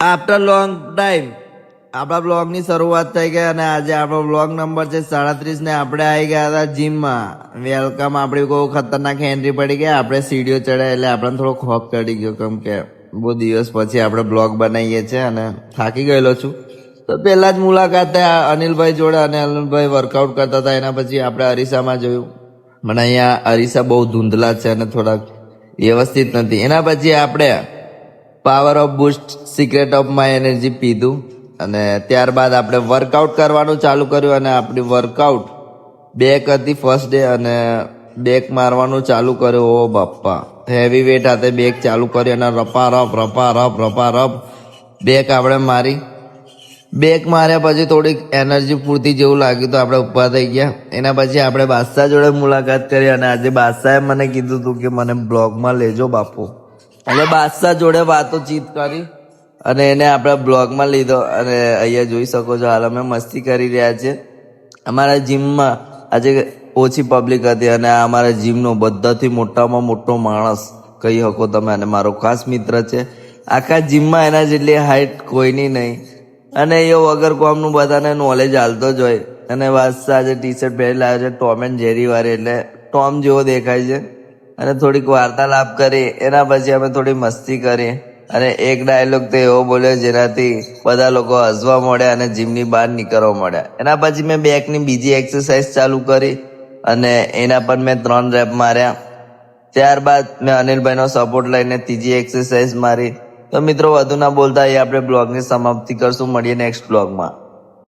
After long time આપણા બ્લોગની શરૂઆત થઈ ગઈ અને આજે આપણો બ્લોગ નંબર છે 37 ને આપણે આવી ગયા હતા જીમમાં. વેલકમ. આપણી બહુ ખતરનાક એન્ટ્રી પડી ગઈ. આપણે સીડીઓ ચડ્યા એટલે આપણને થોડો ખોફ ચડી ગયો, કેમ કે બહુ દિવસ પછી આપણે બ્લોગ બનાવીએ છીએ અને થાકી ગયેલો છું. તો પહેલા જ મુલાકાત થઈ અનિલભાઈ જોડે અને અનિલભાઈ વર્કઆઉટ કરતા હતા. એના પછી આપણે અરીસામાં જોયું. મને અહીંયા અરીસા બહુ ધૂંધલા છે અને થોડાક વ્યવસ્થિત નથી. એના પછી આપણે power of boost secret of my energy પીધું અને ત્યારબાદ આપણે વર્કઆઉટ કરવાનું ચાલુ કર્યું અને આપણી વર્કઆઉટ બેક હતી ફર્સ્ટ ડે અને બેક મારવાનું ચાલુ કર્યું. ઓ બાપ્પા, હેવી વેટ હાથે બેક ચાલુ કરી અને રપા રપ બેક આપણે મારી. બેક માર્યા પછી થોડીક એનર્જી પૂરતી જેવું લાગ્યું તો આપણે ઊભા થઈ ગયા. એના પછી આપણે બાદશાહ જોડે મુલાકાત કરી અને આજે બાદશાહે મને કીધું હતું કે મને બ્લોગમાં લેજો બાપુ. એટલે બાદશાહ જોડે વાતોચીત કરી અને એને આપણે બ્લોગમાં લીધો અને અહીંયા જોઈ શકો છો હાલ અમે મસ્તી કરી રહ્યા છીએ. અમારા જીમમાં આજે ઓછી પબ્લિક હતી અને આ અમારા જીમનો બધાથી મોટામાં મોટો માણસ કહી શકો તમે અને મારો ખાસ મિત્ર છે. આખા જીમમાં એના જેટલી હાઈટ કોઈની નહીં અને એ વગર કોમનું બધાને નોલેજ હાલતો જ હોય. અને બાદશાહ આજે ટી શર્ટ પહેરી લાવ્યો છે ટોમ એન્ડ જેરી વાળી, એટલે ટોમ જેવો દેખાય છે. અને થોડીક વાર્તાલાપ કરી. એના પછી અમે થોડી મસ્તી કરી અને એક ડાયલોગ તો એવો બોલ્યો જેનાથી બધા લોકો હસવા મળ્યા અને જીમની બહાર નીકળવા મળ્યા. એના પછી મેં બેકની બીજી એક્સરસાઇઝ ચાલુ કરી અને એના પર મેં 3 રેપ માર્યા. ત્યારબાદ મેં અનિલભાઈનો સપોર્ટ લઈને ત્રીજી એક્સરસાઇઝ મારી. તો મિત્રો વધુ ના બોલતા એ આપણે બ્લોગની સમાપ્તિ કરશું. મળીએ નેક્સ્ટ બ્લોગમાં.